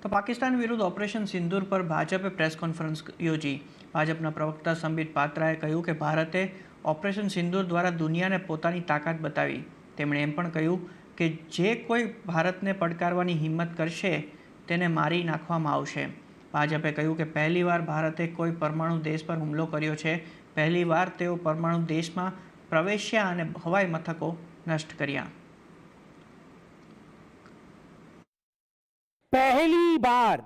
તો પાકિસ્તાન વિરુદ્ધ ઓપરેશન સિંદૂર પર ભાજપે પ્રેસ કોન્ફરન્સ યોજી। ભાજપના પ્રવક્તા સંબિત પાત્રાએ કહ્યું કે ભારતે ઓપરેશન સિંદૂર દ્વારા દુનિયાને પોતાની તાકાત બતાવી। તેમણે એમ પણ કહ્યું કે જે કોઈ ભારતને પડકારવાની હિંમત કરશે તેને મારી નાખવામાં આવશે। ભાજપે કહ્યું કે પહેલીવાર ભારતે કોઈ પરમાણુ દેશ પર હુમલો કર્યો છે। પહેલીવાર તેઓ પરમાણુ દેશમાં પ્રવેશ્યા અને હવાઈ મથકો નષ્ટ કર્યા। पहली बार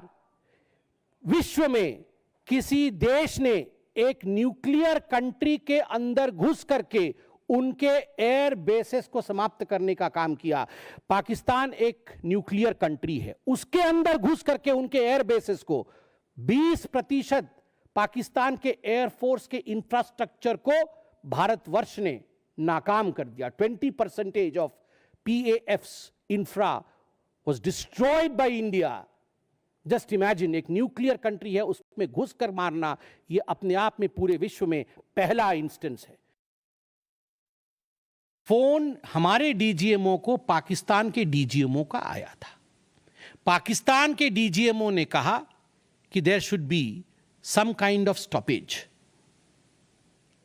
विश्व में किसी देश ने एक न्यूक्लियर कंट्री के अंदर घुस करके उनके एयर बेसेस को समाप्त करने का काम किया। पाकिस्तान एक न्यूक्लियर कंट्री है, उसके अंदर घुस करके उनके एयर बेसेस को 20% पाकिस्तान के एयरफोर्स के इंफ्रास्ट्रक्चर को भारतवर्ष ने नाकाम कर दिया। 20% of PAF's infra was destroyed by India. Just imagine, एक न्यूक्लियर कंट्री है, उसमें घुसकर मारना, ये अपने आप में पूरे विश्व में पहला इंस्टेंस है। फोन हमारे डीजीएमओ को पाकिस्तान के डीजीएमओ का आया था। पाकिस्तान के डीजीएमओ ने कहा कि there should be some kind of stoppage,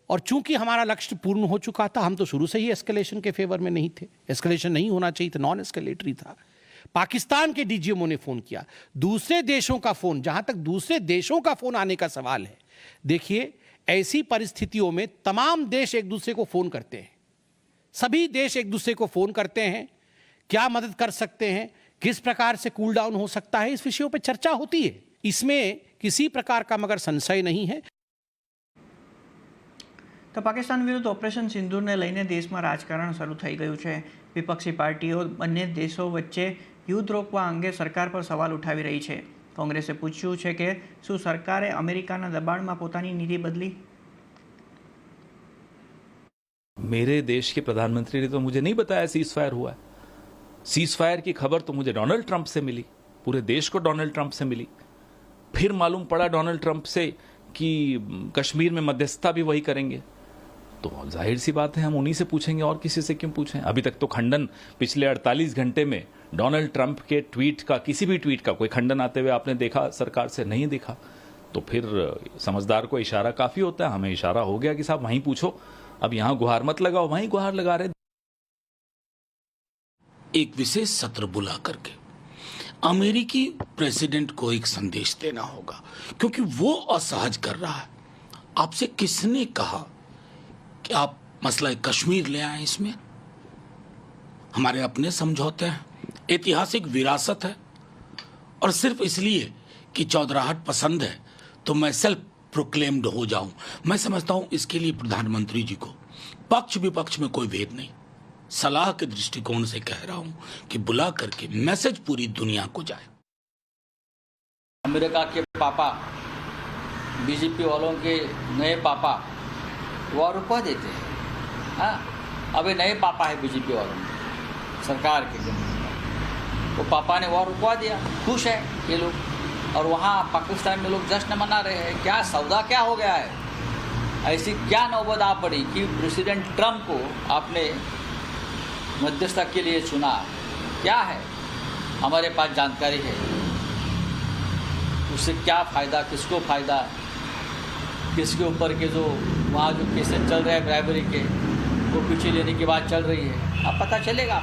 और चूंकि हमारा लक्ष्य पूर्ण हो चुका था, हम तो शुरू से ही एस्केलेशन के फेवर में नहीं थे। एस्केलेशन नहीं होना चाहिए था, नॉन एस्केलेटरी था। पाकिस्तान के डीजीएमओ ने फोन किया, दूसरे देशों का फोन, जहां तक दूसरे देशों का फोन आने का सवाल है, देखिए ऐसी परिस्थितियों में तमाम देश एक दूसरे को फोन करते हैं, सभी देश एक दूसरे को फोन करते हैं, क्या मदद कर सकते हैं, किस प्रकार से कूल डाउन हो सकता है, इस विषयों पर चर्चा होती है। इसमें किसी प्रकार का मगर संशय नहीं है। तो पाकिस्तान विरुद्ध ऑपरेशन सिंदूर ने लईने देश में राजकारण शुरू थई गयुं छे। विपक्षी पार्टीओ बंने देशों वच्चे युद्ध रोकवा अंगे सरकार पर सवाल उठावी रही है। कांग्रेसे पूछ्યું છે કે શું સરકારે અમેરિકાના દબાણમાં પોતાની નીતિ બદલી? मेरे देश के प्रधानमंत्री ने तो मुझे नहीं बताया सीज फायर हुआ है। सीज फायर की खबर तो मुझे डोनाल्ड ट्रंप से मिली, पूरे देश को डोनाल्ड ट्रंप से मिली। फिर मालूम पड़ा डोनाल्ड ट्रंप से कि कश्मीर में मध्यस्थता भी वही करेंगे। तो जाहिर सी बात है हम उन्हीं से पूछेंगे, और किसी से क्यों पूछें। अभी तक तो खंडन पिछले 48 घंटे में डोनाल्ड ट्रंप के ट्वीट का, किसी भी ट्वीट का कोई खंडन आते हुए आपने देखा? सरकार से नहीं दिखा। तो फिर समझदार को इशारा काफी होता है। हमें इशारा हो गया कि साहब वहीं पूछो, अब यहां गुहार मत लगाओ, वहीं गुहार लगा रहे। एक विशेष सत्र बुला करके अमेरिकी प्रेसिडेंट को एक संदेश देना होगा, क्योंकि वो असहज कर रहा है। आपसे किसने कहा कि आप मसला कश्मीर ले आए? इसमें हमारे अपने समझौते हैं, ऐतिहासिक विरासत है, और सिर्फ इसलिए कि चौधराहट पसंद है तो मैं सेल्फ प्रोक्लेम्ड हो जाऊं। मैं समझता हूं इसके लिए प्रधानमंत्री जी को पक्ष विपक्ष में कोई भेद नहीं, सलाह के दृष्टिकोण से कह रहा हूं कि बुला करके मैसेज पूरी दुनिया को जाए। अमेरिका के पापा, बीजेपी वालों के नए पापा वो रुपया देते हैं। हाँ, अभी नए पापा है बीजेपी वालों में, सरकार के वो पापा ने वो रुपया दिया, खुश है ये लोग, और वहाँ पाकिस्तान में लोग जश्न मना रहे हैं। क्या सौदा क्या हो गया है? ऐसी क्या नौबत आ पड़ी कि प्रेसिडेंट ट्रंप को आपने मध्यस्थता के लिए चुना? क्या है? हमारे पास जानकारी है, उससे क्या फ़ायदा, किसको फ़ायदा, किसके ऊपर के जो वहाँ जो केसेस चल रहे हैं ब्राइबरी के, वो पीछे लेने की बात चल रही है, अब पता चलेगा।